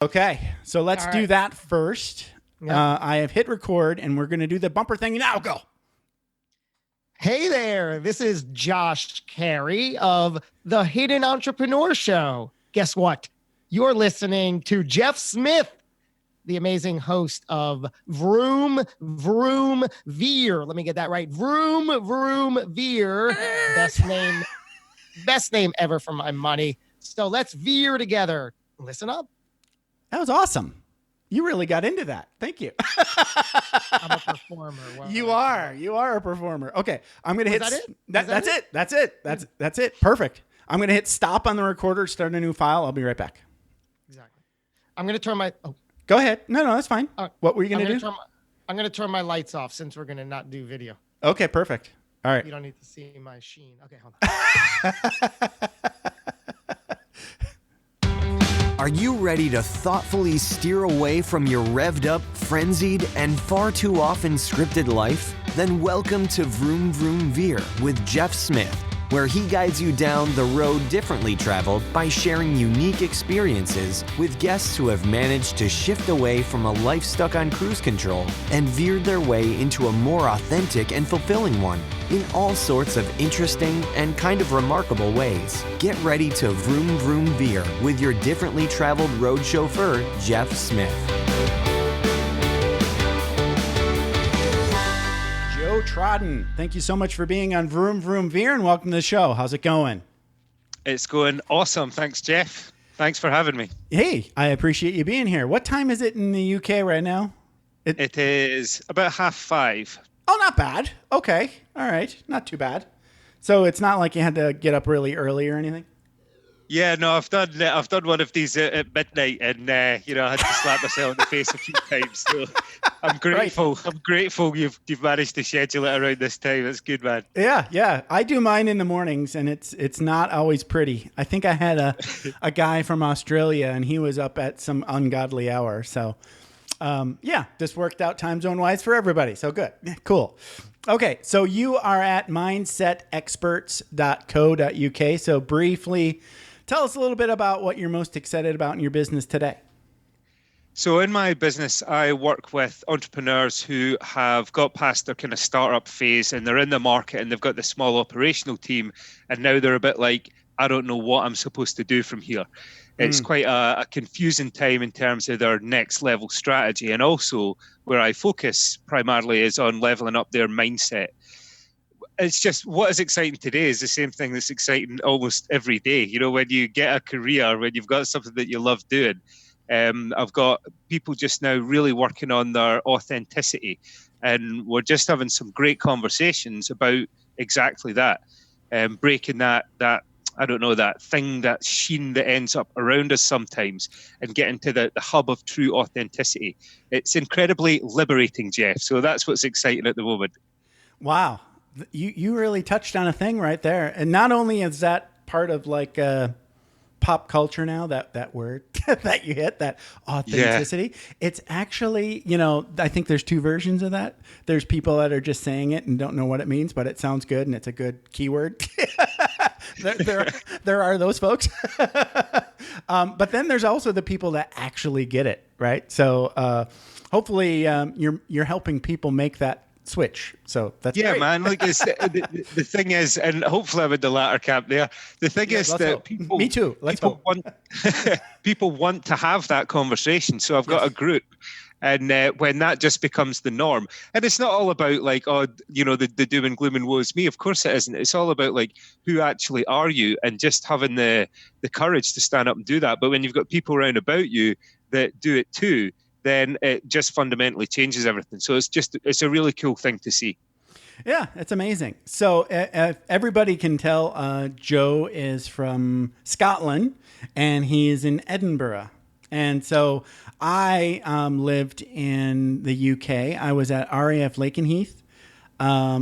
Okay, so let's do that first. Yep. I have hit record, and we're going to do the bumper thing now. Go. Hey there, this is Josh Carey of the Hidden Entrepreneur Show. Guess what? You're listening to Jeff Smith, the amazing host of Vroom Vroom Veer. Let me get that right. Vroom Vroom Veer. Best name ever for my money. So let's veer together. Listen up. That was awesome. You really got into that. Thank you. I'm a performer. You are a performer. Okay. I'm going to hit. That's it? That's it. Perfect. I'm going to hit stop on the recorder, start a new file. I'll be right back. Exactly. I'm going to turn my, Go ahead. No, that's fine. What were you going to do? I'm going to turn my lights off since we're going to not do video. Okay, perfect. All right. You don't need to see my sheen. Okay, hold on. Are you ready to thoughtfully steer away from your revved up, frenzied, and far too often scripted life? Then welcome to Vroom Vroom Veer with Jeff Smith, where he guides you down the road differently traveled by sharing unique experiences with guests who have managed to shift away from a life stuck on cruise control and veered their way into a more authentic and fulfilling one in all sorts of interesting and kind of remarkable ways. Get ready to Vroom Vroom Veer with your differently traveled road chauffeur, Jeff Smith. Trodden, thank you so much for being on Vroom Vroom Veer and welcome to the show. How's it going? It's going awesome. Thanks, Jeff. Thanks for having me. Hey, I appreciate you being here. What time is it in the UK right now? It is about 5:30. Oh, not bad. Okay. All right. Not too bad. So it's not like you had to get up really early or anything? Yeah, no, I've done one of these at midnight, and I had to slap myself in the face a few times. So I'm grateful. Right. I'm grateful you've managed to schedule it around this time. It's good, man. Yeah. I do mine in the mornings, and it's not always pretty. I think I had a guy from Australia, and he was up at some ungodly hour. So, this worked out time zone wise for everybody. So good, cool. Okay, so you are at mindsetexperts.co.uk. So briefly, tell us a little bit about what you're most excited about in your business today. So in my business, I work with entrepreneurs who have got past their kind of startup phase and they're in the market and they've got the small operational team. And now they're a bit like, I don't know what I'm supposed to do from here. It's quite a confusing time in terms of their next level strategy. And also where I focus primarily is on leveling up their mindset. It's just what is exciting today is the same thing that's exciting almost every day. When you get a career, when you've got something that you love doing. I've got people just now really working on their authenticity. And we're just having some great conversations about exactly that. Breaking that I don't know, that thing, that sheen that ends up around us sometimes and getting to the hub of true authenticity. It's incredibly liberating, Jeff. So that's what's exciting at the moment. Wow. You really touched on a thing right there. And not only is that part of like pop culture now, that word that you hit, that authenticity, it's actually, I think there's two versions of that. There's people that are just saying it and don't know what it means, but it sounds good and it's a good keyword. there are those folks. But then there's also the people that actually get it, right? So hopefully you're helping people make that switch. So that's great. Man. Like the thing is, and hopefully I'm in the latter camp there. The thing is that people, me too. People want to have that conversation. So I've got a group. And when that just becomes the norm, and it's not all about like, the doom and gloom and woe is me. Of course it isn't. It's all about like, who actually are you, and just having the courage to stand up and do that. But when you've got people around about you that do it too, then it just fundamentally changes everything. So it's a really cool thing to see. Yeah, it's amazing. So everybody can tell Joe is from Scotland and he is in Edinburgh. And so I lived in the UK. I was at RAF Lakenheath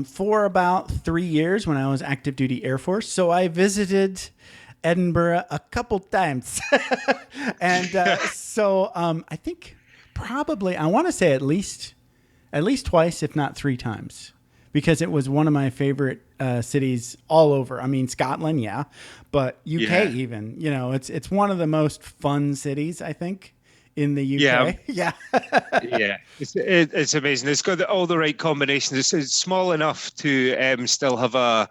for about 3 years when I was active duty Air Force. So I visited Edinburgh a couple times. And so I think probably, I want to say at least twice, if not 3 times, because it was one of my favorite cities all over. I mean, Scotland, but UK even, it's one of the most fun cities, I think, in the Yeah. UK. Yeah. Yeah, it's amazing. It's got all the right combinations. It's small enough to still have a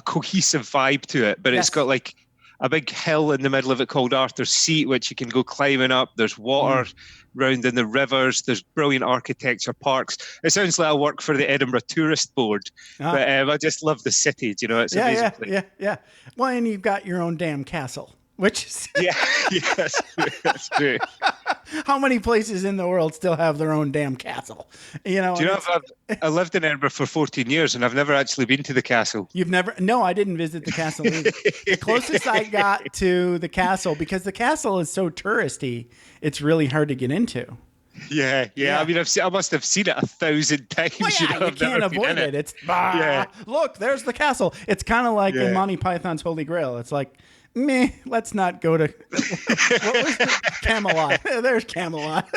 cohesive vibe to it, but it's Yes. got like a big hill in the middle of it called Arthur's Seat, which you can go climbing up. There's water round in the rivers. There's brilliant architecture, parks. It sounds like I work for the Edinburgh Tourist Board, but I just love the city. Do you know, it's an amazing place. Yeah. Well, and you've got your own damn castle, which is Yeah, that's true. how many places in the world still have their own damn castle? You know, Do you know, I lived in Edinburgh for 14 years and I've never actually been to the castle. you've never, no, I didn't visit the castle either. The closest I got to the castle, because the castle is so touristy, it's really hard to get into. Yeah. I mean, I must have seen it 1,000 times. Well, yeah, you I've can't never been avoid in it. It's look, there's the castle. It's kind of like in Monty Python's Holy Grail. It's like, meh, let's not go to what was the Camelot. There's Camelot.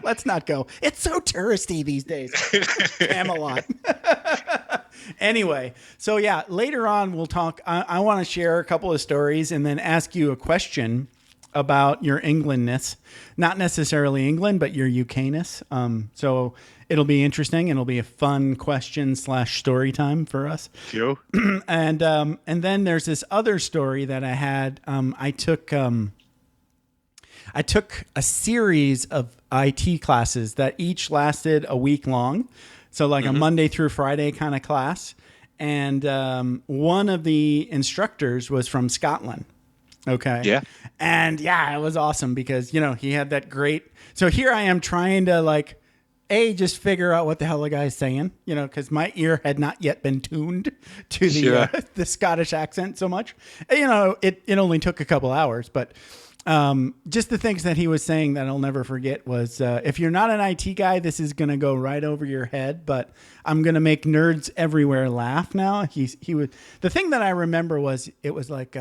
Let's not go. It's so touristy these days. Camelot. Anyway, so yeah, later on we'll talk. I want to share a couple of stories and then ask you a question about your Englandness, not necessarily England, but your UKness. So it'll be interesting. It'll be a fun question / story time for us. Cool. And then there's this other story that I had. I took a series of IT classes that each lasted a week long. So like a Monday through Friday kind of class. And one of the instructors was from Scotland. Okay. Yeah. And yeah, it was awesome because, you know, he had that great. So here I am trying to like, just figure out what the hell the guy's saying, you know, because my ear had not yet been tuned to the Scottish accent so much. You know, it only took a couple hours, but just the things that he was saying that I'll never forget was, if you're not an IT guy, this is going to go right over your head, but I'm going to make nerds everywhere laugh now. He was, the thing that I remember was, it was like,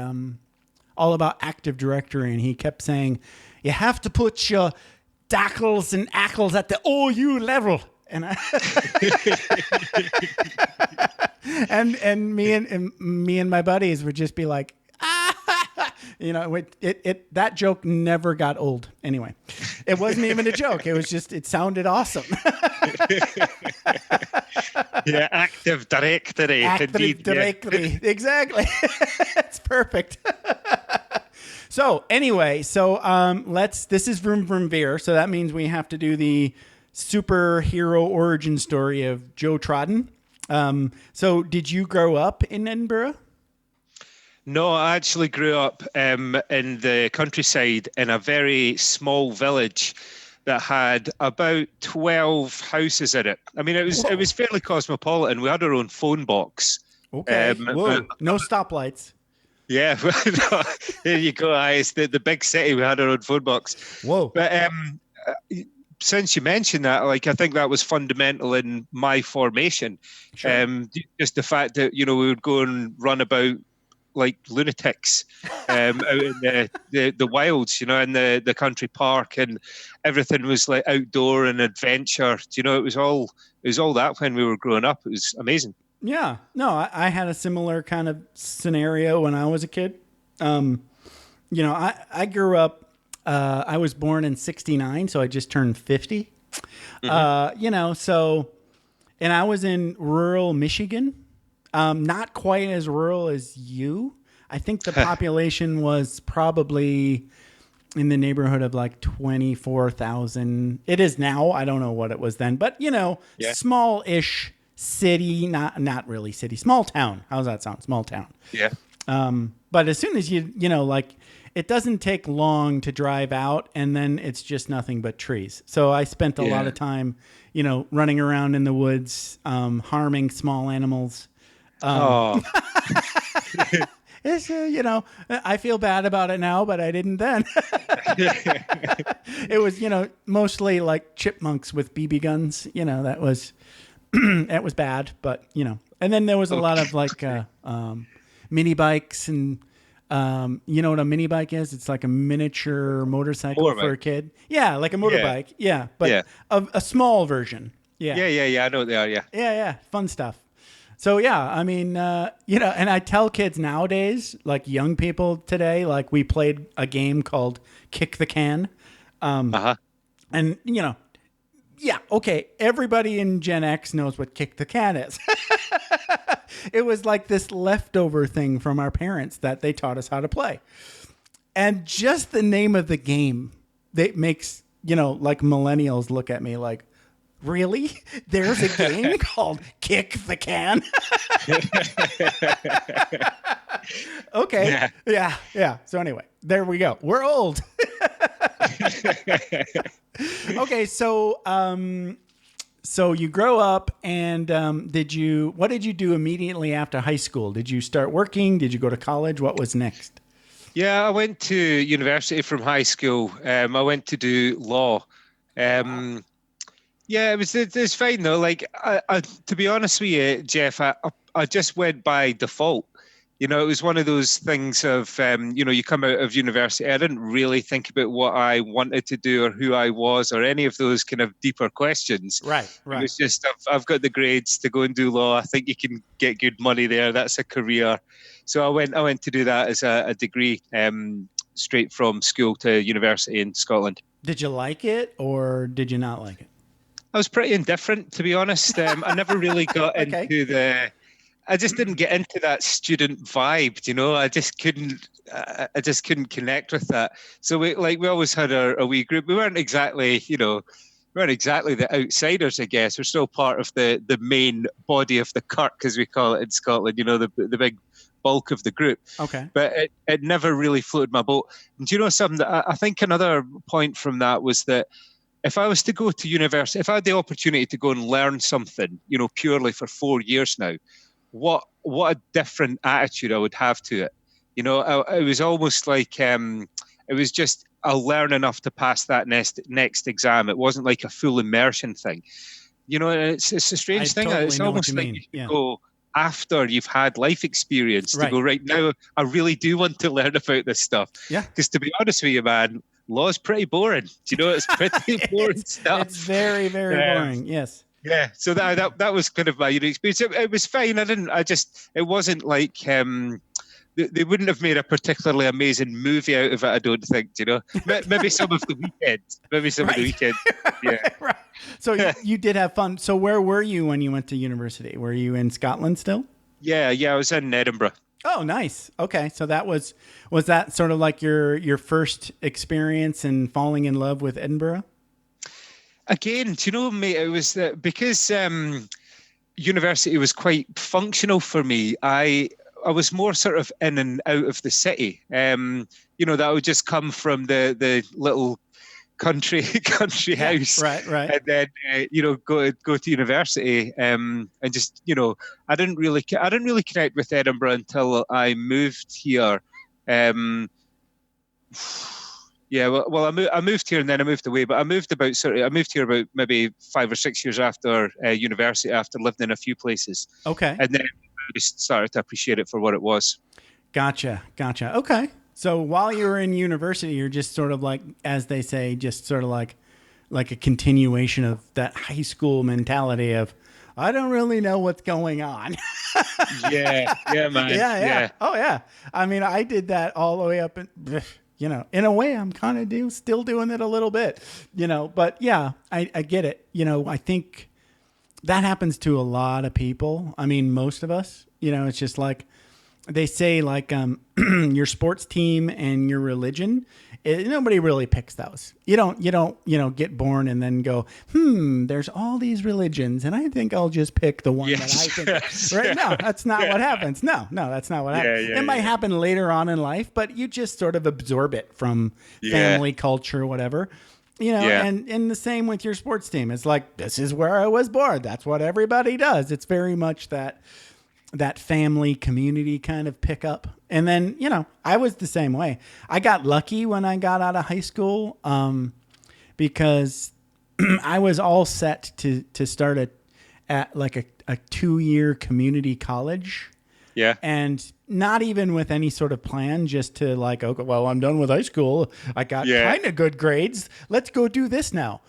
all about Active Directory, and he kept saying, you have to put your dackles and ackles at the OU level. And and me and my buddies would just be like, you know, that joke never got old. Anyway, it wasn't even a joke. It was just, it sounded awesome. Yeah, Active Directory. Active Directory. Yeah. Exactly. It's perfect. So anyway, this is Vroom Vroom Veer. So that means we have to do the superhero origin story of Joe Trodden. So did you grow up in Edinburgh? No, I actually grew up in the countryside in a very small village that had about 12 houses in it. I mean, it was fairly cosmopolitan. We had our own phone box. Okay. No stoplights. Yeah, there you go. It's the big city. We had our own phone box. Whoa. But since you mentioned that, like, I think that was fundamental in my formation. Sure. Just the fact that, you know, we would go and run about like lunatics out in the wilds, you know, in the country park, and everything was like outdoor and adventure. You know, it was all that when we were growing up. It was amazing. Yeah, no, I had a similar kind of scenario when I was a kid. You know, I grew up, I was born in 1969, so I just turned 50. You know, so, and I was in rural Michigan. Not quite as rural as you. I think the population was probably in the neighborhood of like 24,000. It is now. I don't know what it was then, but you know, small-ish city, not really city, small town. How's that sound? Small town. Yeah. But as soon as you know, like, it doesn't take long to drive out, and then it's just nothing but trees. So I spent a lot of time, you know, running around in the woods, harming small animals. It's, you know, I feel bad about it now, but I didn't then. It was, you know, mostly like chipmunks with BB guns. You know, that was that was bad, but you know. And then there was a lot of like mini bikes, and you know what a mini bike is? It's like a miniature motorcycle for a kid. Yeah, like a motorbike. Yeah, but a small version. Yeah. Yeah. I know what they are. Yeah. Yeah. Fun stuff. So yeah, I mean, and I tell kids nowadays, like young people today, like we played a game called Kick the Can. Uh-huh. And, yeah, okay, everybody in Gen X knows what Kick the Can is. It was like this leftover thing from our parents that they taught us how to play. And just the name of the game, that makes, like millennials look at me like, really? There's a game called Kick the Can? Okay. Yeah. So anyway, there we go. We're old. Okay. So you grow up and what did you do immediately after high school? Did you start working? Did you go to college? What was next? Yeah, I went to university from high school. I went to do law. Yeah, it's fine though. Like, to be honest with you, Jeff, I just went by default. It was one of those things of, you come out of university. I didn't really think about what I wanted to do or who I was or any of those kind of deeper questions. Right. It was just, I've got the grades to go and do law. I think you can get good money there. That's a career. So I went to do that as a degree, straight from school to university in Scotland. Did you like it or did you not like it? I was pretty indifferent, to be honest. I never really got Okay. into I just didn't get into that student vibe, I just couldn't connect with that. So we always had a wee group. We weren't exactly, the outsiders, I guess. We're still part of the main body of the kirk, as we call it in Scotland, the big bulk of the group. Okay. But it never really floated my boat. And do you know something? I think another point from that was that if I was to go to university, if I had the opportunity to go and learn something, purely for 4 years now, what a different attitude I would have to it. It was almost like it was just I'll learn enough to pass that next exam. It wasn't like a full immersion thing. It's a strange thing. Totally It's know almost what you like mean. you should Yeah. go after you've had life experience to Right. go right now. I really do want to learn about this stuff. Yeah. Because to be honest with you, man, law's pretty boring. It's pretty boring stuff. It's very, very boring. Yes. Yeah, so that was kind of my unique experience. It was fine. It wasn't like they wouldn't have made a particularly amazing movie out of it. I don't think. Maybe some of the weekends. Yeah. Right. So you did have fun. So where were you when you went to university? Were you in Scotland still? Yeah. I was in Edinburgh. Oh, nice. Okay, so was that sort of like your first experience in falling in love with Edinburgh? Again, mate, it was because university was quite functional for me. I was more sort of in and out of the city. That would just come from the little country house, Right. and then go to university, and just I didn't really connect with Edinburgh until I moved here. Yeah, well, I moved here and then I moved away, but I moved here about maybe 5 or 6 years after university, after living in a few places. Okay. And then I just started to appreciate it for what it was. Gotcha. Okay. So while you were in university, you're just sort of like, as they say, just sort of like a continuation of that high school mentality of, I don't really know what's going on. Yeah, man. Yeah. Oh, yeah. I mean, I did that all the way up and, in a way, I'm kind of still doing it a little bit, but yeah, I get it. I think that happens to a lot of people. I mean, most of us, it's just like they say, like, your sports team and your religion, nobody really picks those. You don't get born and then go, there's all these religions and I think I'll just pick the one that I think. Right? No, that's not what happens. No, that's not what happens. It might happen later on in life, but you just sort of absorb it from family, culture, whatever. And the same with your sports team. It's like, this is where I was born. That's what everybody does. It's very much that family community kind of pickup. And then, I was the same way. I got lucky when I got out of high school, because I was all set to start at like a 2-year community college. Yeah. And not even with any sort of plan, just to like, okay, well, I'm done with high school. I got kind of good grades. Let's go do this now.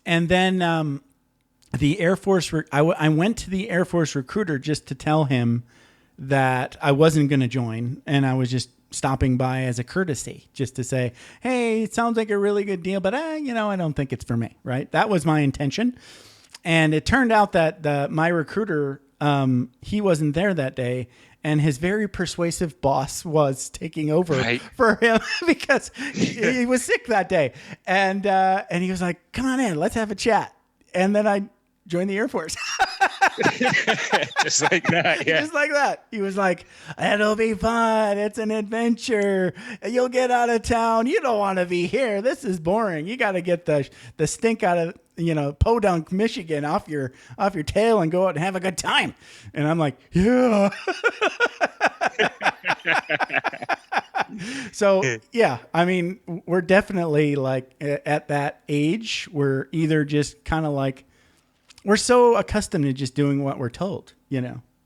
And then, the Air Force, I went to the Air Force recruiter just to tell him that I wasn't going to join, and I was just stopping by as a courtesy, just to say, hey, it sounds like a really good deal, but I don't think it's for me. Right? That was my intention, and it turned out that my recruiter, he wasn't there that day, and his very persuasive boss was taking over for him because he was sick that day, and he was like, "Come on in, let's have a chat," and then I joined the Air Force. Just like that, yeah. Just like that. He was like, it'll be fun. It's an adventure. You'll get out of town. You don't want to be here. This is boring. You got to get the stink out of, Podunk, Michigan off your tail and go out and have a good time. And I'm like, yeah. So, yeah, I mean, we're definitely like at that age. We're either just kind of like, we're so accustomed to just doing what we're told,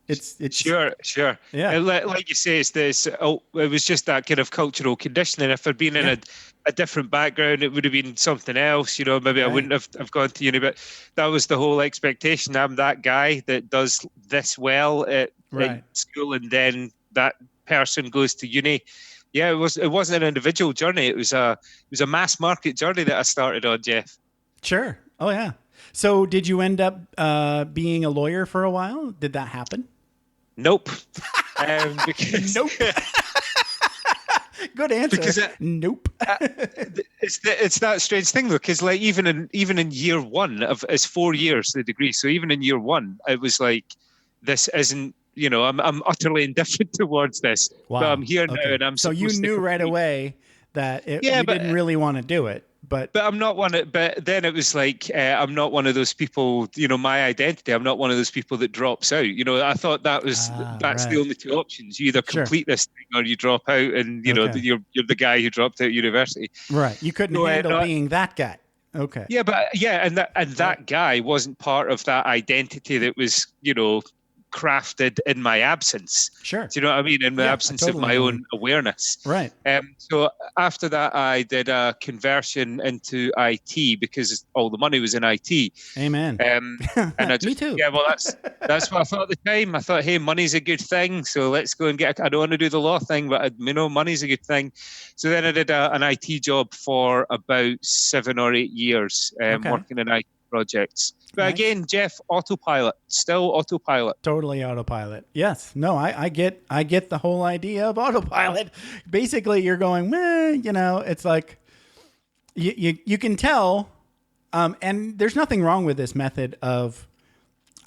It's sure. Yeah. And like you say, it was just that kind of cultural conditioning. If I'd been in a different background, it would have been something else. Maybe I wouldn't have gone to uni, but that was the whole expectation. I'm that guy that does this well at school, and then that person goes to uni. Yeah, it wasn't an individual journey. It was a mass market journey that I started on, Jeff. Sure. Oh yeah. So did you end up being a lawyer for a while? Did that happen? Nope. Nope. Good answer. Because nope. It's that strange thing though, because like even in year one of it's 4 years the degree, so even in year one it was like, this isn't, I'm utterly indifferent towards this. Wow. But I'm here now, and I'm so you knew right away that you didn't really want to do it. But I'm not one of, but then it was like, I'm not one of those people, my identity, I'm not one of those people that drops out. I thought that's the only two options. You either complete this thing or you drop out, and you're the guy who dropped out of university. Right. You couldn't handle being that guy. Okay. Yeah, and that guy wasn't part of that identity that was, crafted in my absence. Sure. Do you know what I mean? In the absence of my own awareness. Right. So after that, I did a conversion into IT because all the money was in IT. Amen. And I just, me too. Yeah, well, that's what I thought at the time. I thought, hey, money's a good thing, so let's go and I don't want to do the law thing, but money's a good thing. So then I did an IT job for about 7 or 8 years, working in IT projects. But again, Jeff, still autopilot. Totally autopilot. Yes. No, I get the whole idea of autopilot. Basically, you're going, it's like you can tell, and there's nothing wrong with this method of,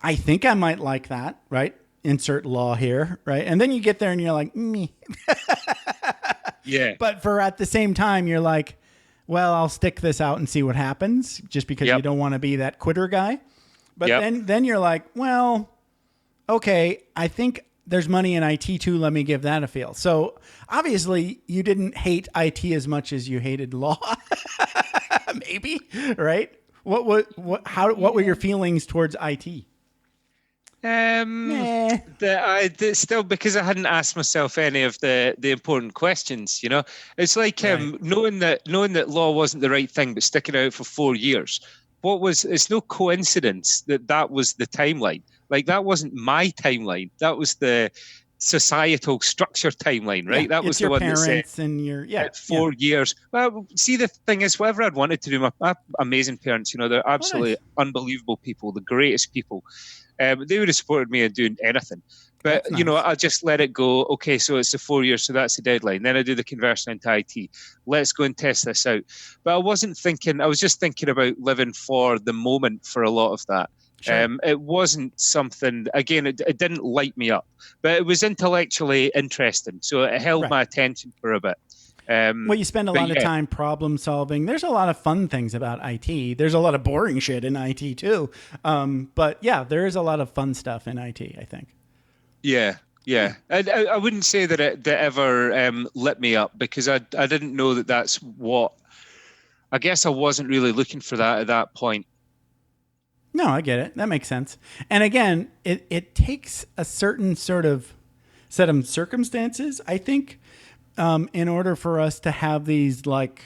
I think I might like that, right? Insert law here, right? And then you get there and you're like, me. Yeah. But at the same time, you're like, well, I'll stick this out and see what happens, just because you don't want to be that quitter guy. But then you're like, well, okay, I think there's money in IT too. Let me give that a feel. So obviously you didn't hate IT as much as you hated law. Maybe, right? What were your feelings towards IT? Still, because I hadn't asked myself any of the important questions, it's like knowing that law wasn't the right thing, but sticking out for 4 years. It's no coincidence that was the timeline. Like, that wasn't my timeline. That was the societal structure timeline, right? That was the one that said and your 4 years. Well, see, the thing is, whatever I'd wanted to do, my amazing parents, they're absolutely unbelievable people, the greatest people. They would have supported me in doing anything. But, I just let it go. Okay, so it's the 4 years, so that's the deadline. Then I do the conversion into IT. Let's go and test this out. But I was just thinking about living for the moment for a lot of that. Sure. It wasn't something, again, it didn't light me up, but it was intellectually interesting. So it held my attention for a bit. Well, you spend a lot of time problem solving. There's a lot of fun things about IT. There's a lot of boring shit in IT too. But yeah, there is a lot of fun stuff in IT, I think. Yeah. I wouldn't say that it ever lit me up, because I didn't know that's what, I guess I wasn't really looking for that at that point. No, I get it. That makes sense. And again, it takes a certain sort of set of circumstances, I think, in order for us to have these, like,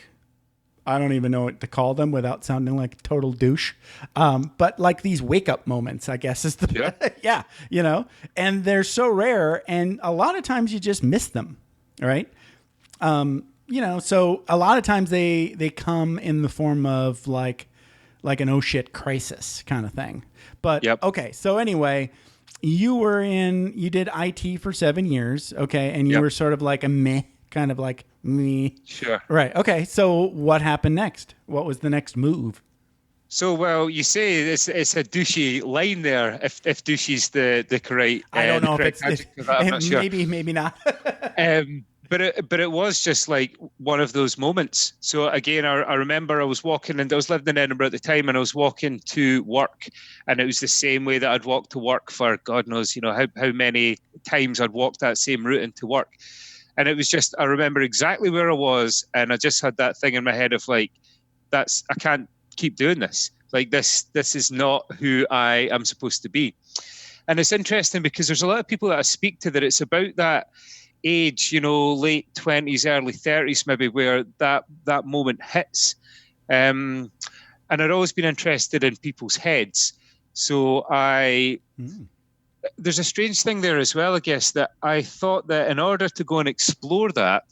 I don't even know what to call them without sounding like a total douche. But like these wake up moments, I guess is the, yeah, you know, and they're so rare. And a lot of times you just miss them. Right. You know, so a lot of times they come in the form of like an oh shit crisis kind of thing. But okay. So anyway, you did IT for 7 years. Okay. And you were sort of like a meh, kind of like me. Sure. Right. Okay. So what happened next? What was the next move? So, well, you say it's a douchey line there. If douchey's the correct, I don't know if it's I'm not sure. Maybe not. But it was just like one of those moments. So again, I remember I was walking, and I was living in Edinburgh at the time, and I was walking to work, and it was the same way that I'd walked to work for God knows, you know, how many times I'd walked that same route into work. And it was just, I remember exactly where I was, and I just had that thing in my head of like, I can't keep doing this. Like this is not who I am supposed to be. And it's interesting because there's a lot of people that I speak to that it's about that age, you know, late 20s, early 30s, maybe, where that moment hits. And I'd always been interested in people's heads. So there's a strange thing there as well, I guess, that I thought that in order to go and explore that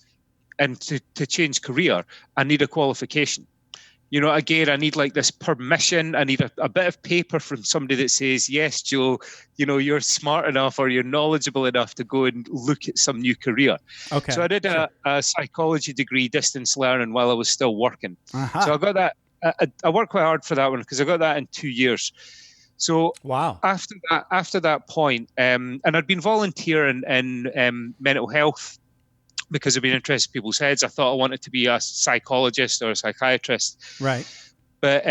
and to change career, I need a qualification. You know, again, I need like this permission. I need a bit of paper from somebody that says, yes, Joe, you know, you're smart enough or you're knowledgeable enough to go and look at some new career. Okay. So I did a psychology degree, distance learning, while I was still working. Uh-huh. So I got that. I worked quite hard for that one because I got that in 2 years. So wow. After that point, and I'd been volunteering in mental health because I've been interested in people's heads. I thought I wanted to be a psychologist or a psychiatrist. Right. But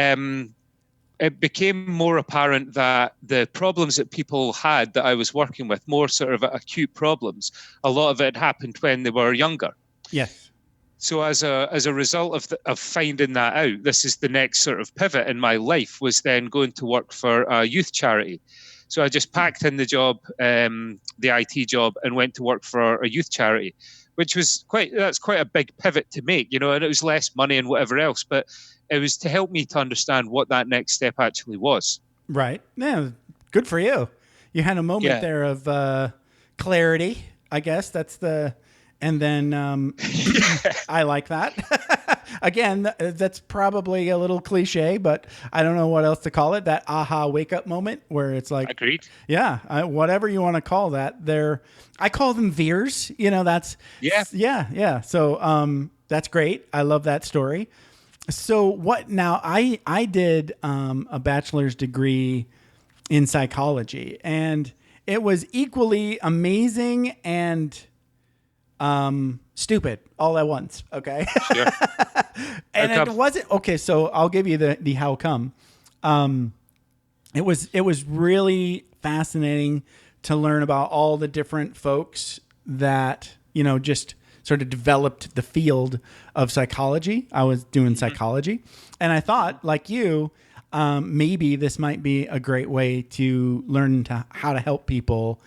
it became more apparent that the problems that people had that I was working with, more sort of acute problems, a lot of it happened when they were younger. Yes. So as a result of finding that out, this is the next sort of pivot in my life, was then going to work for a youth charity. So I just packed in the job, the IT job, and went to work for a youth charity, which was quite a big pivot to make, you know, and it was less money and whatever else, but it was to help me to understand what that next step actually was. Right. Yeah. Good for you. You had a moment there of clarity, I guess. And then I like that. Again, that's probably a little cliche, but I don't know what else to call it. That aha wake up moment where it's like, agreed. Yeah. Whatever you want to call that. I call them veers, you know, yeah. So, that's great. I love that story. So now I did, a bachelor's degree in psychology, and it was equally amazing and, stupid all at once. Okay. Sure. And it wasn't okay. So I'll give you the how come. It was really fascinating to learn about all the different folks that, you know, just sort of developed the field of psychology. I was doing psychology, and I thought, like you, maybe this might be a great way to learn how to help people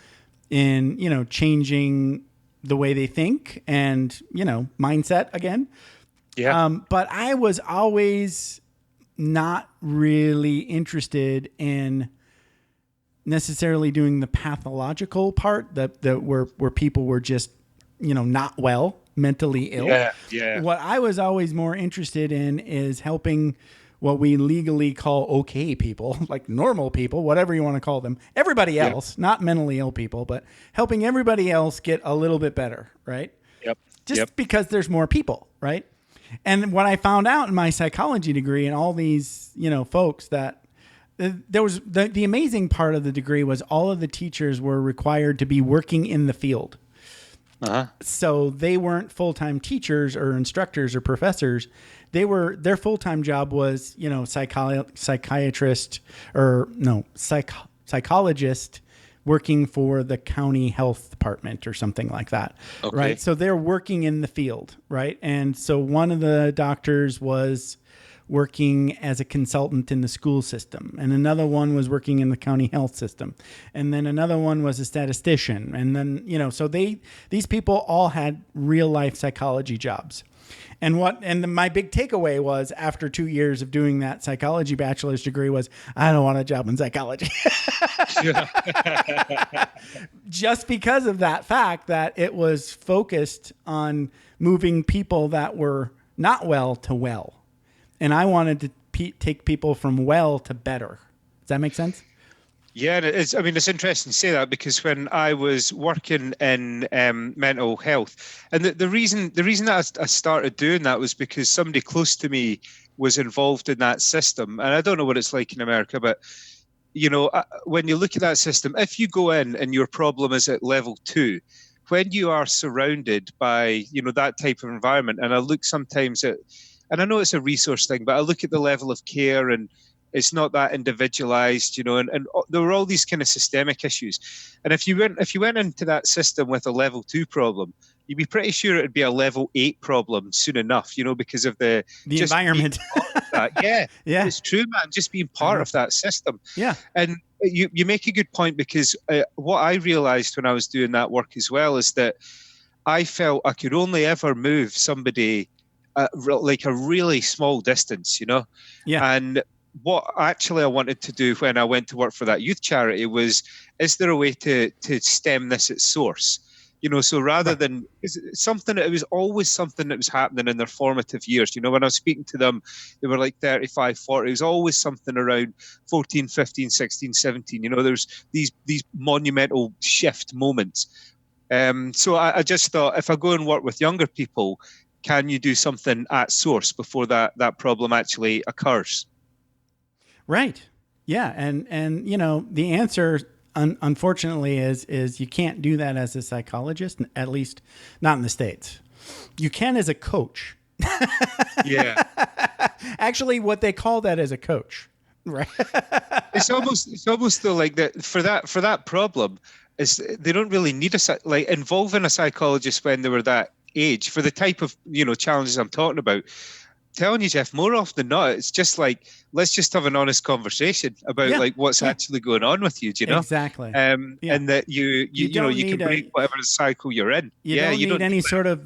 in, you know, changing the way they think and, you know, mindset again. Yeah. But I was always not really interested in necessarily doing the pathological part that where people were just, you know, not well, mentally ill. Yeah. What I was always more interested in is helping what we legally call okay people, like normal people, whatever you want to call them, everybody else, not mentally ill people, but helping everybody else get a little bit better, right? Yep. Just because there's more people, right? And what I found out in my psychology degree and all these, you know, folks that there was the amazing part of the degree was all of the teachers were required to be working in the field. Uh-huh. So they weren't full-time teachers or instructors or professors. Their full-time job was, you know, psychiatrist or no, psychologist working for the county health department or something like that. Okay. Right. So they're working in the field. Right. And so one of the doctors was working as a consultant in the school system, and another one was working in the county health system, and then another one was a statistician. And then, you know, so these people all had real life psychology jobs. And my big takeaway was, after 2 years of doing that psychology bachelor's degree, was I don't want a job in psychology. Just because of that fact that it was focused on moving people that were not well to well. And I wanted to take people from well to better. Does that make sense? Yeah, it's interesting to say that, because when I was working in mental health, and the reason that I started doing that was because somebody close to me was involved in that system. And I don't know what it's like in America, but when you look at that system, if you go in and your problem is at level 2, when you are surrounded by, that type of environment, and I look sometimes at, and I know it's a resource thing, but I look at the level of care, and it's not that individualized, and there were all these kind of systemic issues. And if you went into that system with a level 2 problem, you'd be pretty sure it'd be a level 8 problem soon enough, because of the environment. Yeah, yeah, it's true, man. Just being part of that system. Yeah. And you make a good point, because what I realized when I was doing that work as well is that I felt I could only ever move somebody like a really small distance, Yeah. And what actually I wanted to do when I went to work for that youth charity was, is there a way to stem this at source? So rather than it was always something that was happening in their formative years. When I was speaking to them, they were like 35, 40. It was always something around 14, 15, 16, 17. There's these monumental shift moments. So I just thought, if I go and work with younger people, can you do something at source before that problem actually occurs? Right. Yeah. And the answer, unfortunately, is you can't do that as a psychologist, at least not in the States. You can as a coach. Yeah. Actually, what they call that is a coach. Right. It's almost though, like that for that problem is they don't really need involving a psychologist when they were that age for the type of challenges I'm talking about. Telling you, Jeff, more often than not, it's just like, let's just have an honest conversation about what's actually going on with you. Do you know? Exactly. And that you can break whatever cycle you're in. You don't need any sort of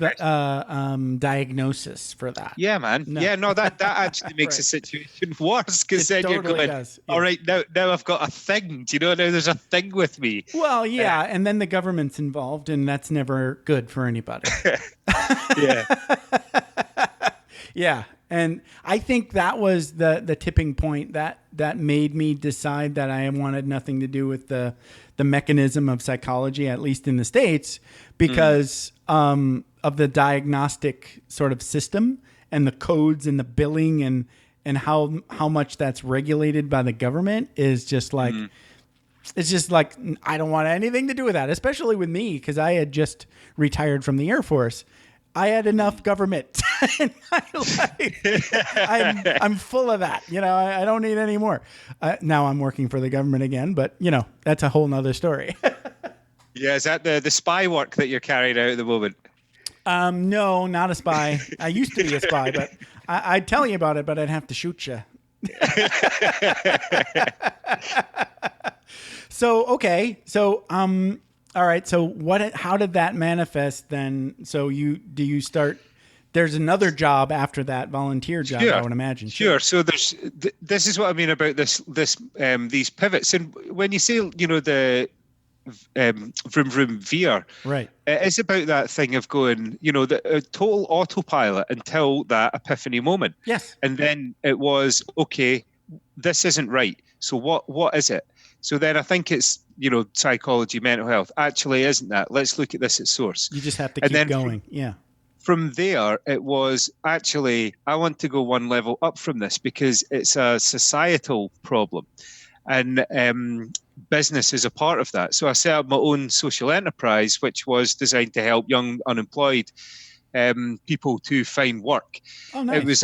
diagnosis for that. Yeah, man. No. Yeah, no, that actually makes the situation worse, because then you're going, all right, now I've got a thing. Do you know? Now there's a thing with me. Well, yeah, and then the government's involved, and that's never good for anybody. Yeah. Yeah. And I think that was the tipping point that made me decide that I wanted nothing to do with the mechanism of psychology, at least in the States, because of the diagnostic sort of system and the codes and the billing and how much that's regulated by the government is just like, it's just like, I don't want anything to do with that, especially with me, because I had just retired from the Air Force. I had enough government in my life. I'm full of that. I don't need any more. Now I'm working for the government again, but that's a whole nother story. Yeah, is that the spy work that you're carrying out at the moment? No, not a spy. I used to be a spy, but I'd tell you about it, but I'd have to shoot you. All right. So how did that manifest then? So you start, there's another job after that volunteer job, I would imagine. Sure. So this is what I mean about these pivots. And when you say, the vroom vroom veer, right, it's about that thing of going, the total autopilot until that epiphany moment. Yes. And then it was, okay, this isn't right. So what is it? So then I think it's, psychology, mental health. Actually, isn't that? Let's look at this at source. You just have to keep going. From there, it was actually, I want to go one level up from this, because it's a societal problem. And business is a part of that. So I set up my own social enterprise, which was designed to help young unemployed people to find work. Oh, nice.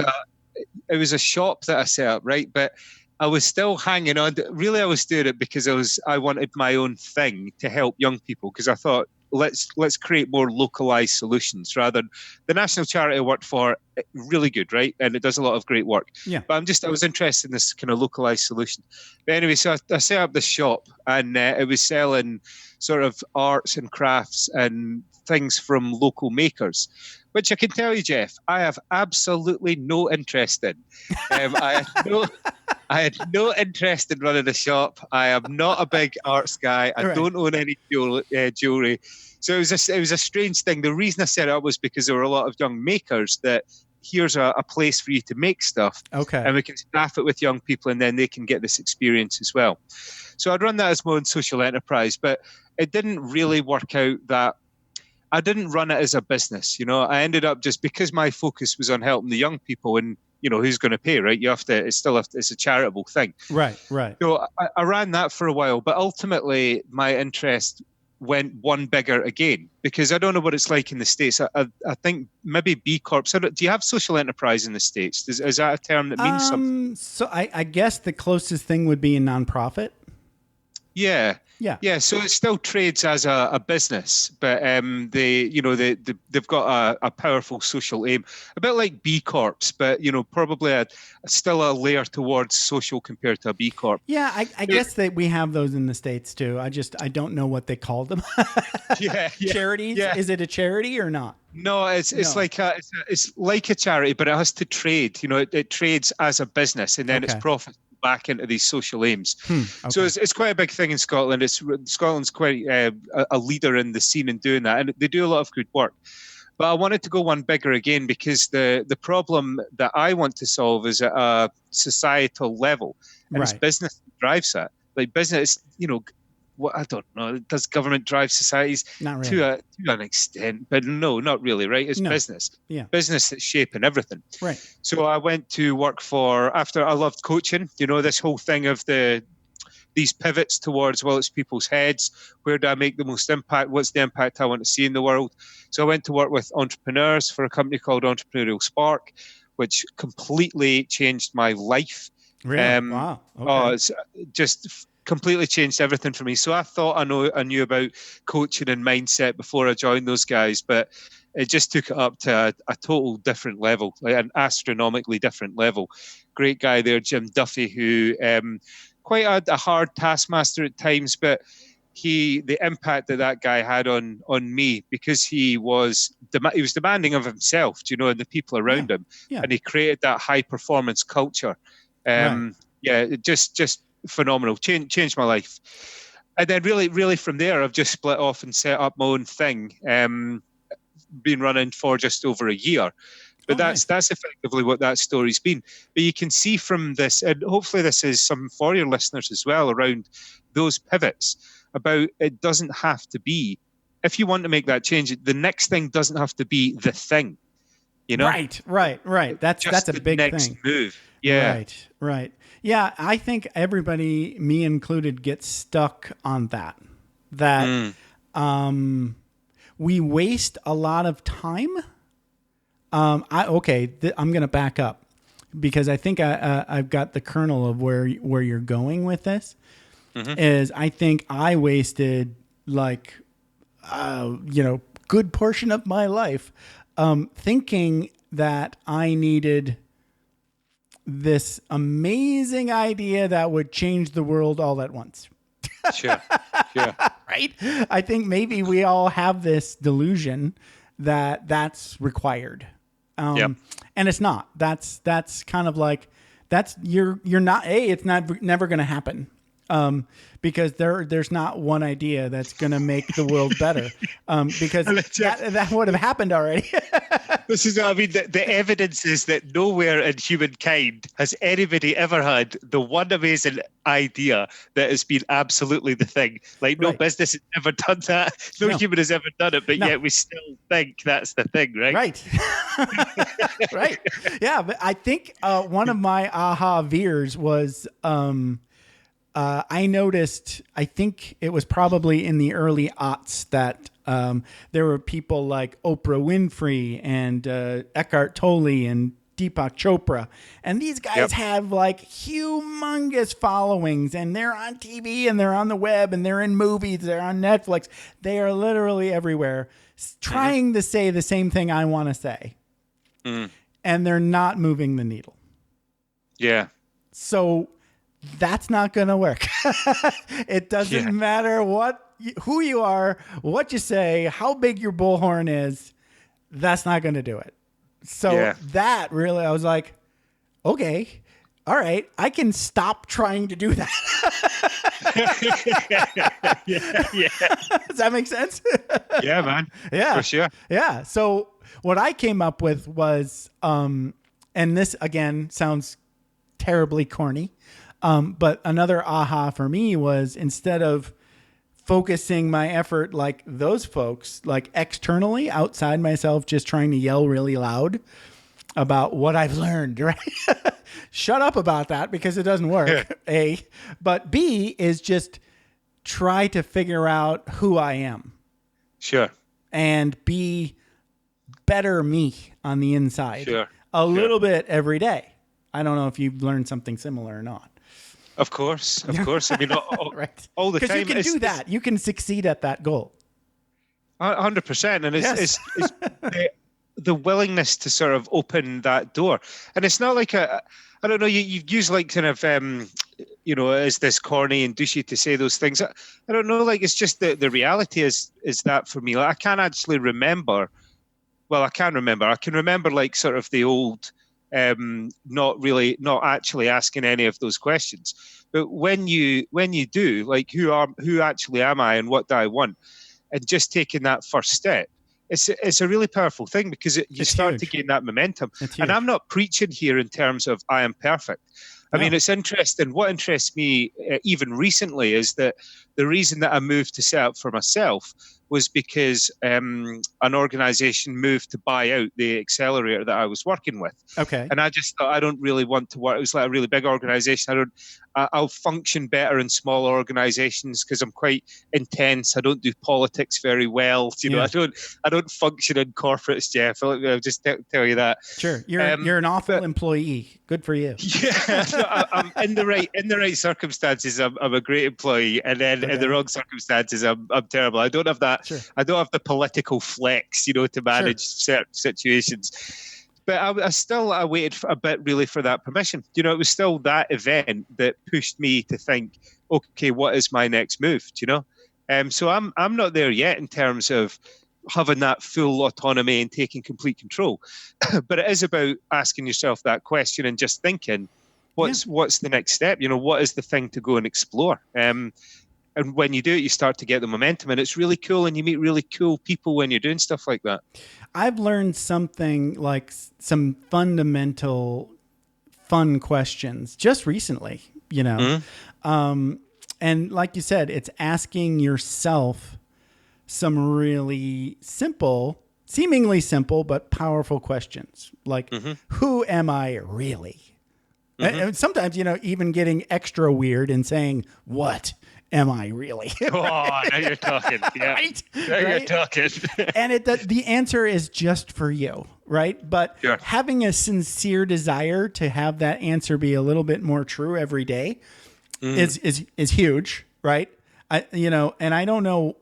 It was a shop that I set up, right? But I was still hanging on. Really, I was doing it because I wanted my own thing to help young people, because I thought let's create more localized solutions rather than the national charity I worked for. Really good, right? And it does a lot of great work. Yeah. But I was interested in this kind of localized solution. But anyway, so I set up this shop, and it was selling sort of arts and crafts and things from local makers, which I can tell you, Jeff, I have absolutely no interest in. I had no interest in running a shop. I am not a big arts guy. I don't own any jewelry. So it was a strange thing. The reason I set it up was because there were a lot of young makers that here's a place for you to make stuff. Okay. And we can staff it with young people, and then they can get this experience as well. So I'd run that as my own social enterprise, but it didn't really work out that I didn't run it as a business. I ended up, just because my focus was on helping the young people, and who's going to pay, right? It's a charitable thing. Right. So I ran that for a while, but ultimately my interest went one bigger again, because I don't know what it's like in the States. I think maybe B Corps. Do you have social enterprise in the States? Is that a term that means something? So I guess the closest thing would be a nonprofit. Yeah. So it still trades as a business, but they've got a powerful social aim, a bit like B Corps, but probably still a layer towards social compared to a B Corp. Yeah, I guess that we have those in the States too. I don't know what they call them. Charities. Yeah. Is it a charity or not? No, it's like a charity, but it has to trade. It trades as a business, and then its profits back into these social aims. Okay. So it's quite a big thing in Scotland. Scotland's quite a leader in the scene in doing that, and they do a lot of good work. But I wanted to go one bigger again, because the problem that I want to solve is at a societal level, and it's business that drives that. Like business, I don't know. Does government drive societies? Not really. To an extent, but no, not really, right? It's business. Yeah. Business that's shaping everything. Right. So I went to work after I loved coaching, this whole thing of these pivots towards, it's people's heads. Where do I make the most impact? What's the impact I want to see in the world? So I went to work with entrepreneurs for a company called Entrepreneurial Spark, which completely changed my life. Really? Wow. Okay. Oh, it's just completely changed everything for me. So I thought I knew about coaching and mindset before I joined those guys, but it just took it up to a total different level, like an astronomically different level. Great guy there, Jim Duffy, who quite a hard taskmaster at times, but the impact that guy had on me, because he was demanding of himself, and the people around him, and he created that high performance culture. Just phenomenal. Changed my life. And then really from there, I've just split off and set up my own thing. Been running for just over a year. But that's effectively what that story's been. But you can see from this, and hopefully this is some for your listeners as well, around those pivots, about it doesn't have to be, if you want to make that change, the next thing doesn't have to be the thing. Right. That's a big next thing. Move. Yeah. Right. Yeah, I think everybody, me included, gets stuck on that. We waste a lot of time. I'm going to back up, because I think I've got the kernel of where you're going with this. Is I think I wasted good portion of my life thinking that I needed this amazing idea that would change the world all at once. Sure. Right? I think maybe we all have this delusion that that's required. And it's not. That's kind of like, you're not, it's never going to happen. Because there's not one idea that's going to make the world better. Because that would have happened already. This is what I mean. The evidence is that nowhere in humankind has anybody ever had the one amazing idea that has been absolutely the thing. Like no business has ever done that. No human has ever done it, but yet we still think that's the thing, right? Right. Right. Yeah, but I think one of my aha veers was I noticed, I think it was probably in the early aughts, that there were people like Oprah Winfrey and Eckhart Tolle and Deepak Chopra. And these guys have like humongous followings, and they're on TV and they're on the web and they're in movies, they're on Netflix. They are literally everywhere trying to say the same thing I want to say. And they're not moving the needle. Yeah. So that's not going to work. It doesn't matter who you are, what you say, how big your bullhorn is. That's not going to do it. So that really, I was like, okay, all right, I can stop trying to do that. Does that make sense? Yeah, man. Yeah. For sure. Yeah. So what I came up with was, and this again sounds terribly corny, but another aha for me was, instead of focusing my effort like those folks, like externally outside myself, just trying to yell really loud about what I've learned, right? Shut up about that, because it doesn't work. A, but B is just try to figure out who I am. Sure. And be better me on the inside. Sure. A little bit every day. I don't know if you've learned something similar or not. Of course. I mean, right. all the time. Because you can do that. You can succeed at that goal. 100%. And it's the willingness to sort of open that door. And it's not like I don't know, you've used like kind of, is this corny and douchey to say those things? I don't know, like, it's just the reality is that for me, like, I can't actually remember. Well, I can remember. I can remember like sort of the old, not actually asking any of those questions. But when you do, like, who actually am I and what do I want, and just taking that first step, it's a really powerful thing, because you start to gain that momentum. And I'm not preaching here in terms of I am perfect. I mean, it's interesting. What interests me even recently is that the reason that I moved to set up for myself was because an organization moved to buy out the accelerator that I was working with. Okay. And I just thought, I don't really want to work. It was like a really big organization. I'll function better in smaller organizations because I'm quite intense. I don't do politics very well. I don't function in corporates, Jeff. I'll just tell you that. Sure. You're an awful employee. Good for you. Yeah. So I'm in the right circumstances. I'm a great employee, and then in the wrong circumstances, I'm terrible. I don't have that. Sure. I don't have the political flex, to manage certain situations. But I waited for a bit really for that permission. It was still that event that pushed me to think, okay, what is my next move? So I'm not there yet in terms of having that full autonomy and taking complete control. But it is about asking yourself that question and just thinking, what's the next step? What is the thing to go and explore? And when you do it, you start to get the momentum, and it's really cool, and you meet really cool people when you're doing stuff like that. I've learned something like some fundamental fun questions just recently, and like you said, it's asking yourself some really seemingly simple, but powerful questions. Like, who am I really? And sometimes, even getting extra weird and saying, what am I really? Oh, now you're talking. Yeah. Right? Now you're talking. And the answer is just for you, right? But having a sincere desire to have that answer be a little bit more true every day is huge, right? And I don't know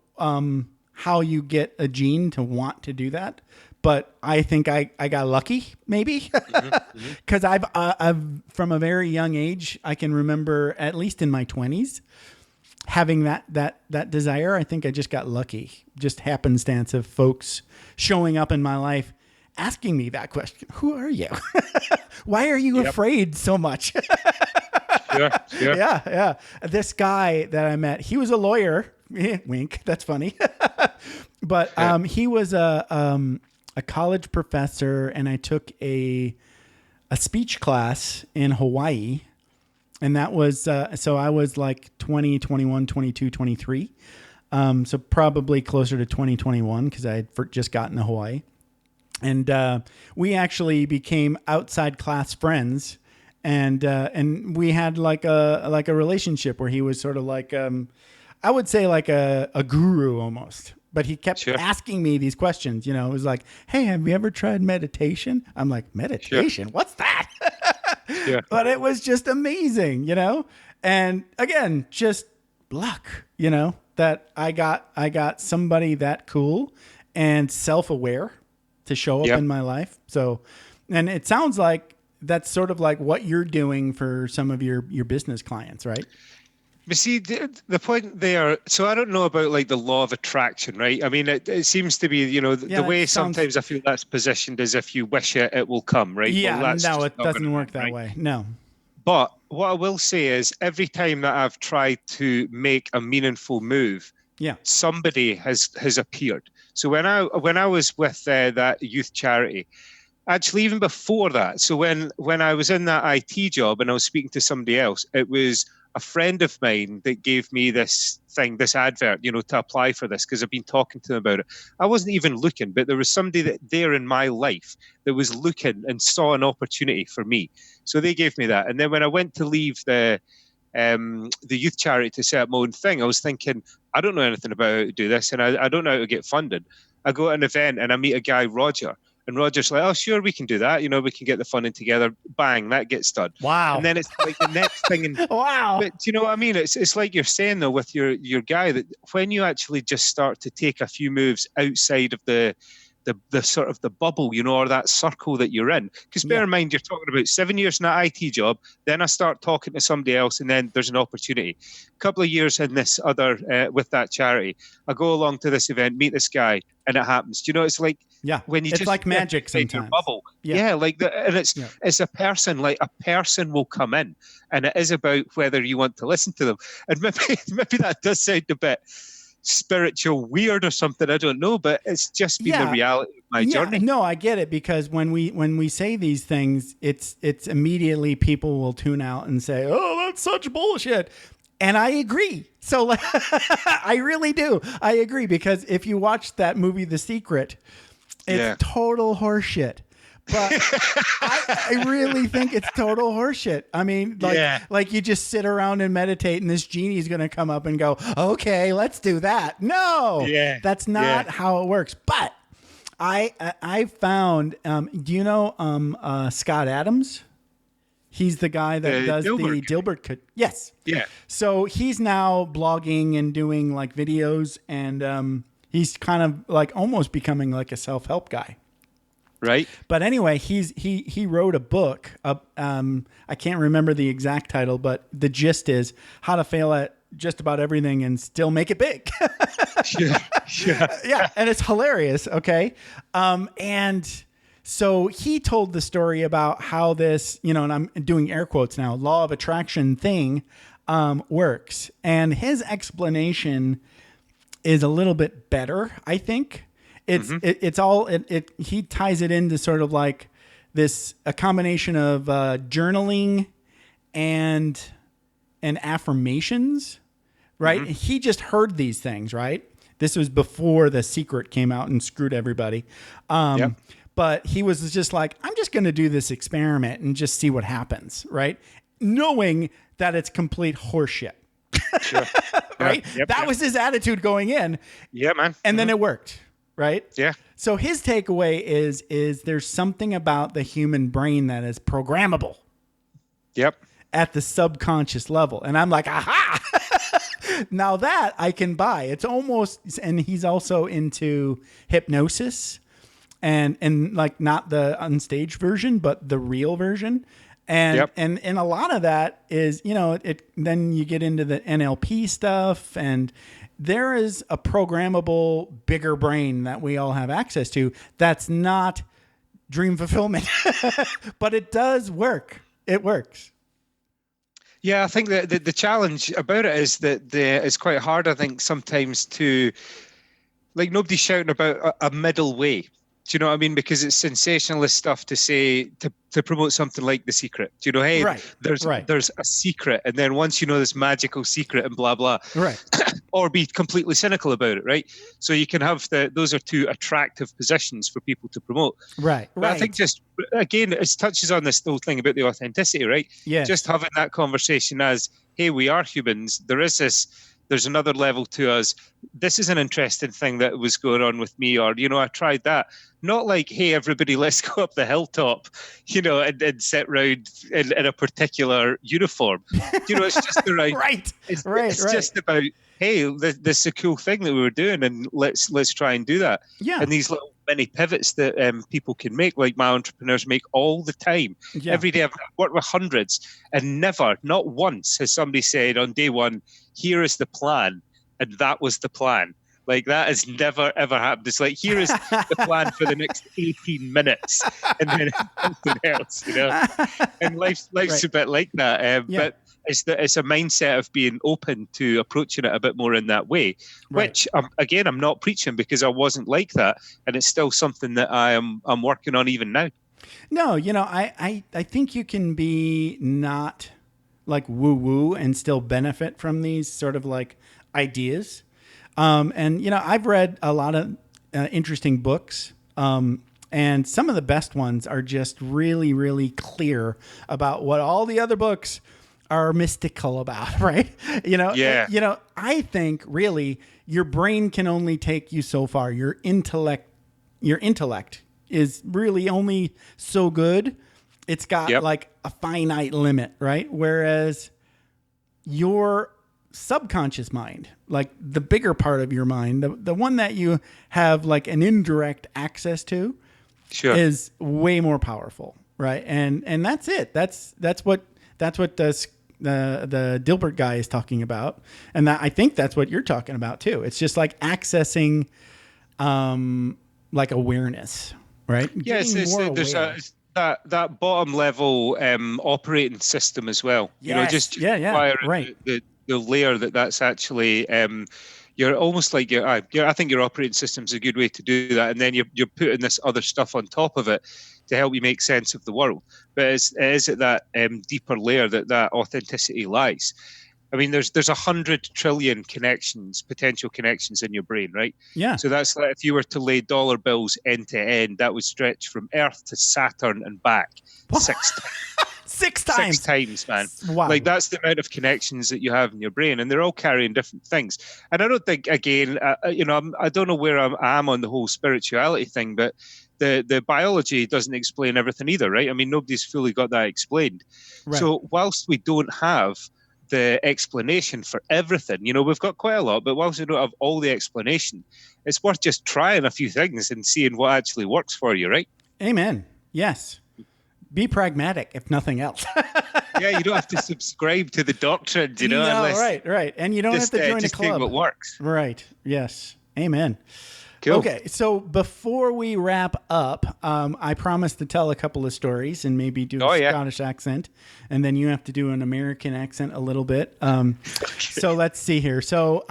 how you get a gene to want to do that, but I think I got lucky, maybe, because I've from a very young age, I can remember, at least in my 20s, having that desire. I think I just got lucky, just happenstance of folks showing up in my life asking me that question. Who are you? Why are you afraid so much? Sure. Yeah. This guy that I met, he was a lawyer. Wink. That's funny. But he was a college professor, and I took a speech class in Hawaii. And that was, so I was like 20, 21, 22, 23. So probably closer to 2021 because I had just gotten to Hawaii. And we actually became outside class friends. And we had like a relationship where he was sort of like, I would say like a guru almost. But he kept Sure. asking me these questions. It was like, hey, have you ever tried meditation? I'm like, meditation? What's that? Yeah. But it was just amazing, And again, just luck, that I got somebody that cool and self-aware to show up Yep. in my life. So, and it sounds like that's sort of like what you're doing for some of your business clients, right? But see, the point there, so I don't know about like the law of attraction, right? I mean, it seems to be, the way sometimes I feel that's positioned is if you wish it, it will come, right? Yeah, Well, that's no, just it not doesn't gonna work happen, that right? way. No. But what I will say is every time that I've tried to make a meaningful move, Yeah. somebody has appeared. So when I was with that youth charity, actually even before that, so when I was in that IT job and I was speaking to somebody else, it was a friend of mine that gave me this advert, to apply for this because I've been talking to them about it. I wasn't even looking, but there was somebody there in my life that was looking and saw an opportunity for me. So they gave me that. And then when I went to leave the youth charity to set up my own thing, I was thinking, I don't know anything about how to do this, and I don't know how to get funded. I go to an event and I meet a guy, Roger. And Roger's like, oh, sure, we can do that. We can get the funding together. Bang, that gets done. Wow. And then it's like the next thing. And, Wow. But do you know what I mean? It's like you're saying, though, with your guy, that when you actually just start to take a few moves outside of the sort of the bubble, or that circle that you're in. Because bear in mind, you're talking about 7 years in that IT job. Then I start talking to somebody else, and then there's an opportunity. A couple of years in this other with that charity, I go along to this event, meet this guy, and it happens. It's like when you it's just like magic sometimes. your bubble. Yeah, and it's a person. Like a person will come in, and it is about whether you want to listen to them. And maybe that does sound a bit spiritual weird or something, I don't know, but it's just been the reality of my journey. No, I get it, because when we say these things, it's immediately people will tune out and say, oh, that's such bullshit. And I agree. So I really do. I agree, because if you watch that movie, The Secret, it's total horseshit. But I really think it's total horseshit. I mean, like you just sit around and meditate and this genie's going to come up and go, okay, let's do that. No, that's not how it works. But I found, do you know Scott Adams? He's the guy that does the Dilbert. Yes. Yeah. So he's now blogging and doing like videos, and he's kind of like almost becoming like a self-help guy. Right. But anyway, he wrote a book. I can't remember the exact title, but the gist is how to fail at just about everything and still make it big. Yeah. And it's hilarious. Okay. And so he told the story about how this, and I'm doing air quotes now, law of attraction thing works. And his explanation is a little bit better, I think. He ties it into sort of like a combination of journaling and affirmations, right? Mm-hmm. He just heard these things, right? This was before The Secret came out and screwed everybody. But he was just like, I'm just going to do this experiment and just see what happens, right? Knowing that it's complete horseshit. Sure. Right? That was his attitude going in. Yeah, man. And then it worked. Right? Yeah. So his takeaway is there's something about the human brain that is programmable. Yep. At the subconscious level. And I'm like, aha! Now that I can buy. It's almost, and he's also into hypnosis and like not the unstaged version, but the real version. And and a lot of that is, then you get into the NLP stuff, and there is a programmable bigger brain that we all have access to that's not dream fulfillment, but it does work. It works. Yeah, I think that the challenge about it is that it's quite hard, I think, sometimes to, like, nobody's shouting about a middle way. Do you know what I mean? Because it's sensationalist stuff to say, to promote something like The Secret. Do you know, hey, there's a secret, and then once you know this magical secret and blah, blah. Right. Or be completely cynical about it, right? So you can have those are two attractive positions for people to promote. Right. But I think just, again, it touches on this whole thing about the authenticity, right? Yeah. Just having that conversation as, hey, we are humans. There is There's another level to us. This is an interesting thing that was going on with me, or, I tried that. Not like, hey, everybody, let's go up the hilltop, and sit round in a particular uniform. It's just the right. Right. It's just about, hey, this is a cool thing that we were doing, and let's try and do that. Yeah. And these little many pivots that people can make, like my entrepreneurs make all the time. Yeah. Every day I've worked with hundreds, and never, not once, has somebody said on day one, here is the plan, and that was the plan. Like, that has never, ever happened. It's like, here is the plan for the next 18 minutes, and then something else, And life's Right. a bit like that. But it's a mindset of being open to approaching it a bit more in that way, Right. which, again, I'm not preaching, because I wasn't like that. And it's still something that I'm working on even now. No, I think you can be not like woo-woo and still benefit from these sort of like ideas. And I've read a lot of interesting books, and some of the best ones are just really, really clear about what all the other books are mystical about, right? Yeah. I think really your brain can only take you so far. Your intellect is really only so good. It's got like a finite limit, right? Whereas your subconscious mind, like the bigger part of your mind, the one that you have like an indirect access to, Sure. is way more powerful, right? And that's it. That's what the Dilbert guy is talking about, and I think that's what you're talking about too. It's just like accessing, like awareness, right? Yes, there's that bottom level operating system as well. Yes. Just Right. the layer that's actually you're almost like I think your operating system is a good way to do that, and then you're putting this other stuff on top of it to help you make sense of the world. But it is at that deeper layer that authenticity lies. I mean, there's 100 trillion potential connections in your brain, right? Yeah. So that's like, if you were to lay dollar bills end to end, that would stretch from Earth to Saturn and back 6 times. 6 times. 6 times, man. Wow. Like, that's the amount of connections that you have in your brain, and they're all carrying different things. And I don't think, again, I don't know where I am on the whole spirituality thing, but the biology doesn't explain everything either, right? I mean, nobody's fully got that explained. Right. So whilst we don't have the explanation for everything, we've got quite a lot, but whilst we don't have all the explanation, it's worth just trying a few things and seeing what actually works for you, right? Amen. Yes. Be pragmatic, if nothing else. Yeah, you don't have to subscribe to the doctrine, No, unless right. And you don't have to join a just club. take what works. Right. Yes. Amen. Cool. Okay, so before we wrap up, I promised to tell a couple of stories and maybe do a Scottish accent, and then you have to do an American accent a little bit. So let's see here. So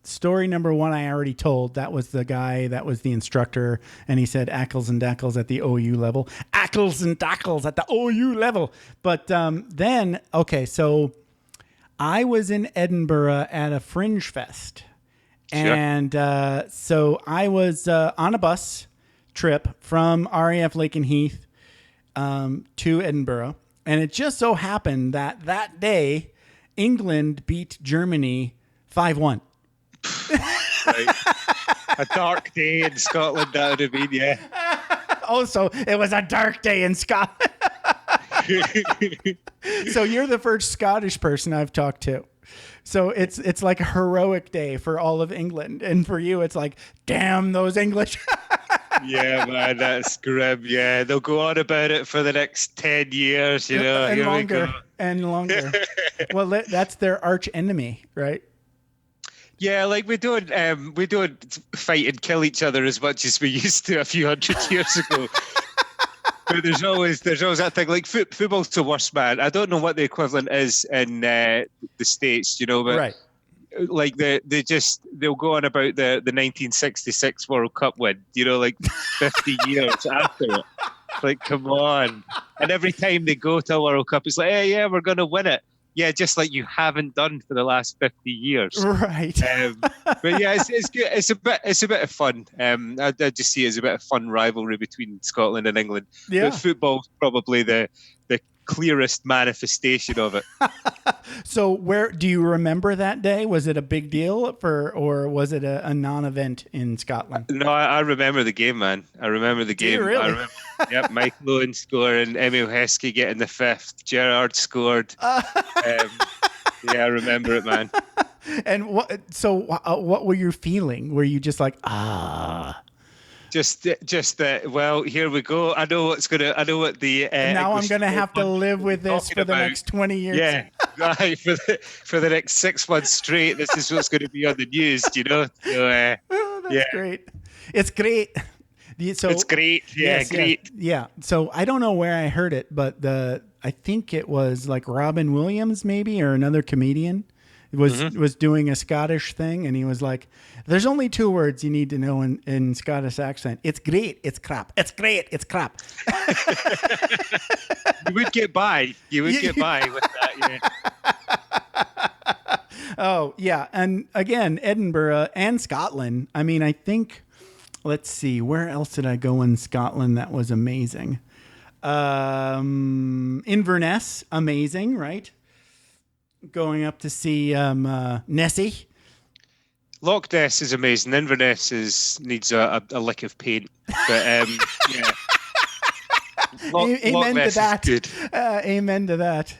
story number one I already told. That was the guy that was the instructor, and he said ackles and dackles at the OU level. Ackles and dackles at the OU level. But then, okay, so I was in Edinburgh at a Fringe Fest. And so I was on a bus trip from RAF Lakenheath to Edinburgh. And it just so happened that day, England beat Germany 5-1. Right. A dark day in Scotland, that would have been, yeah. Oh, so it was a dark day in Scotland. So you're the first Scottish person I've talked to. So it's like a heroic day for all of England. And for you, it's like, damn those English. Yeah, man, that's grim. Yeah, they'll go on about it for the next 10 years, And Here longer. And longer. Well, that's their arch enemy, right? Yeah, like we don't fight and kill each other as much as we used to a few hundred years ago. But there's always that thing, like football's the worst, man. I don't know what the equivalent is in the States, but Right. like they'll go on about the 1966 World Cup win, like 50 years after it. Like, come on. And every time they go to a World Cup, it's like, hey, yeah, we're going to win it. Yeah, just like you haven't done for the last 50 years. Right. But yeah, it's good. It's a bit of fun. I just see it as a bit of fun rivalry between Scotland and England. Yeah. But football's probably the clearest manifestation of it. So where do you remember that day? Was it a big deal or was it a non-event in Scotland? No, I remember the game, man. I remember the game. you really? I remember, yep, Mike Lowen scoring, Emil Heskey getting the 5th, Gerrard scored. Yeah, I remember it, man. And what were you feeling? Were you just like, Just that. Well, here we go. I know what the. now English I'm going to have to football live with this for the next 20 years. Yeah, right. For the next 6 months straight, this is what's going to be on the news. You know. So, That's great. It's great. So it's great. Yeah, yes, great. Yeah. So I don't know where I heard it, but I think it was like Robin Williams maybe, or another comedian was doing a Scottish thing, and he was like, there's only 2 words you need to know in Scottish accent. It's great, it's crap. It's great, it's crap. You would get by. You would get by with that, yeah. Oh, yeah. And again, Edinburgh and Scotland. I mean, I think, let's see, where else did I go in Scotland that was amazing? Inverness, amazing, right? Going up to see Nessie. Loch Ness is amazing. Inverness needs a lick of paint, but yeah. Amen to that. Amen to that.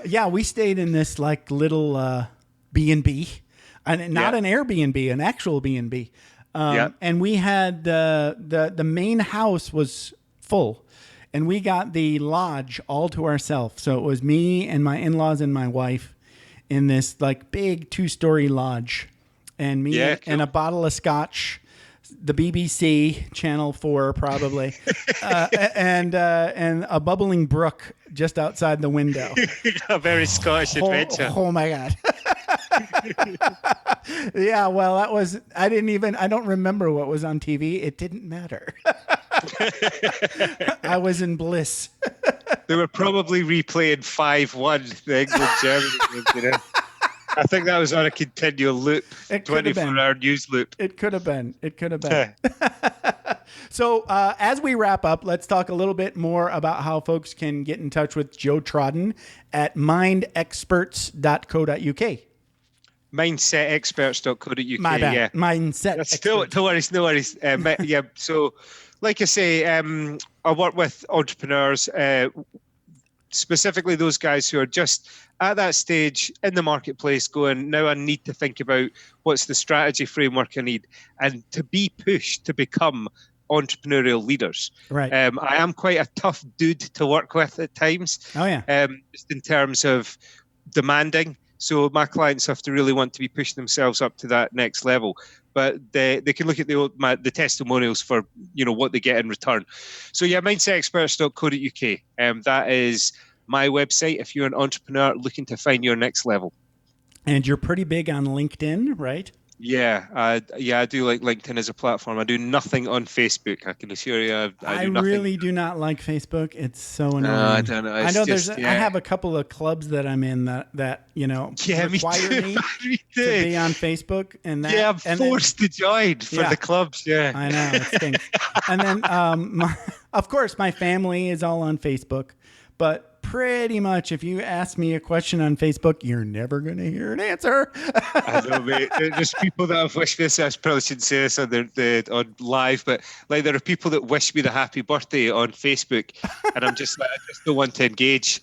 Yeah, we stayed in this like little B&B, and not an Airbnb, an actual B&B. And we had the main house was full, and we got the lodge all to ourselves. So it was me and my in-laws and my wife in this like big 2-story lodge, and me and a bottle of scotch, the BBC Channel 4 probably, and a bubbling brook just outside the window. A very Scottish adventure. Oh my God. Yeah, well, that was, I don't remember what was on TV. It didn't matter. I was in bliss. They were probably replaying 5-1, the England-Germany game, you know. I think that was on a continual loop, 24-hour news loop. It could have been. So as we wrap up, let's talk a little bit more about how folks can get in touch with Joe Trodden at mindexperts.co.uk. Mindsetexperts.co.uk. My bad. Yeah. Mindset. Still, no worries. Yeah. So, like I say, I work with entrepreneurs, specifically those guys who are just at that stage in the marketplace going, now I need to think about what's the strategy framework I need, and to be pushed to become entrepreneurial leaders. Right. I am quite a tough dude to work with at times. Oh, yeah. Just in terms of demanding. So my clients have to really want to be pushing themselves up to that next level. But they can look at the testimonials for what they get in return. So yeah, mindsetexperts.co.uk. That is my website if you're an entrepreneur looking to find your next level. And you're pretty big on LinkedIn, right? Yeah, I do like LinkedIn as a platform. I do nothing on Facebook. I can assure you, I do nothing. Really do not like Facebook. It's so annoying. I don't know. I know I have a couple of clubs that I'm in that require me to be on Facebook, and that. Yeah, I'm forced to join for the clubs. Yeah, I know, it stinks. And then, of course, my family is all on Facebook, but pretty much, if you ask me a question on Facebook, you're never going to hear an answer. I know, mate. There's people that have wished me this. I probably shouldn't say this on live, but like there are people that wish me the happy birthday on Facebook, and I'm just like, I just don't want to engage.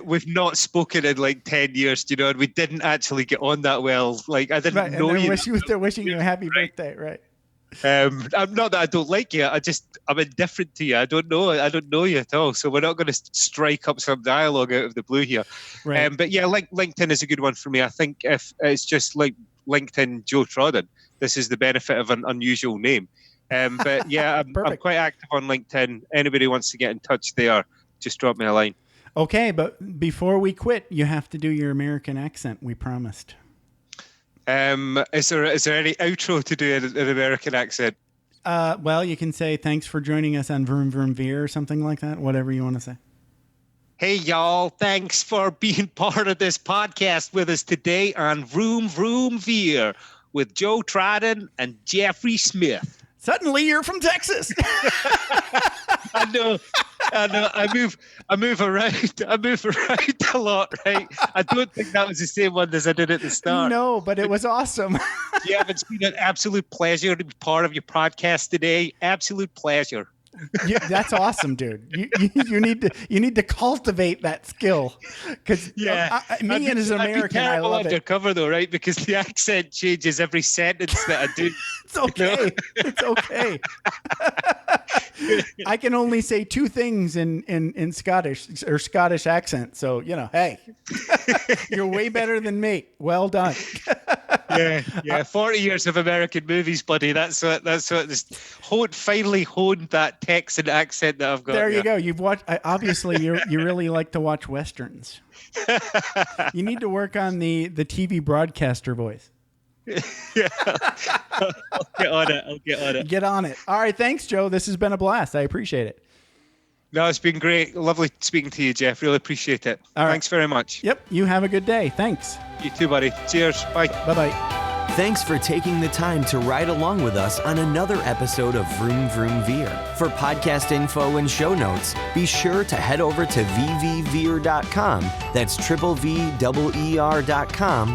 We've not spoken in like 10 years, and we didn't actually get on that well. Like I didn't know you. They're wishing you a happy birthday, right? I'm not that I don't like you. I'm indifferent to you. I don't know you at all. So we're not going to strike up some dialogue out of the blue here. Right. But yeah, LinkedIn is a good one for me. I think if it's just like LinkedIn Joe Trodden, this is the benefit of an unusual name. But yeah, I'm quite active on LinkedIn. Anybody wants to get in touch there, just drop me a line. Okay, but before we quit, you have to do your American accent. We promised. Is there any outro to do in an American accent? Well, you can say thanks for joining us on Vroom Vroom Veer or something like that. Whatever you want to say. Hey, y'all. Thanks for being part of this podcast with us today on Vroom Vroom Veer with Joe Trodden and Jeffrey Smith. Suddenly you're from Texas. I know. I move around. I move around a lot, right? I don't think that was the same one as I did at the start. No, but it was awesome. Yeah, it's been an absolute pleasure to be part of your podcast today. Absolute pleasure. That's awesome, dude. You need to cultivate that skill, because me and as an American, I love it. Undercover though, right? Because the accent changes every sentence that I do. It's okay. It's okay. I can only say two things in Scottish or Scottish accent. So, hey, you're way better than me. Well done. Yeah. 40 years of American movies, buddy. That's what finally honed that Texan accent that I've got. There you go. You've watched. Obviously, you really like to watch westerns. You need to work on the TV broadcaster voice. Yeah. I'll get on it. Get on it. All right. Thanks, Joe. This has been a blast. I appreciate it. No, it's been great. Lovely speaking to you, Jeff. Really appreciate it. Thanks very much. Yep. You have a good day. Thanks. You too, buddy. Cheers. Bye. Bye-bye. Thanks for taking the time to ride along with us on another episode of Vroom Vroom Veer. For podcast info and show notes, be sure to head over to vvveer.com. That's VVER.com.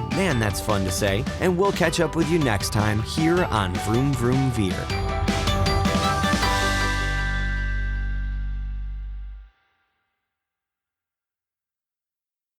Man, that's fun to say. And we'll catch up with you next time here on Vroom Vroom Veer.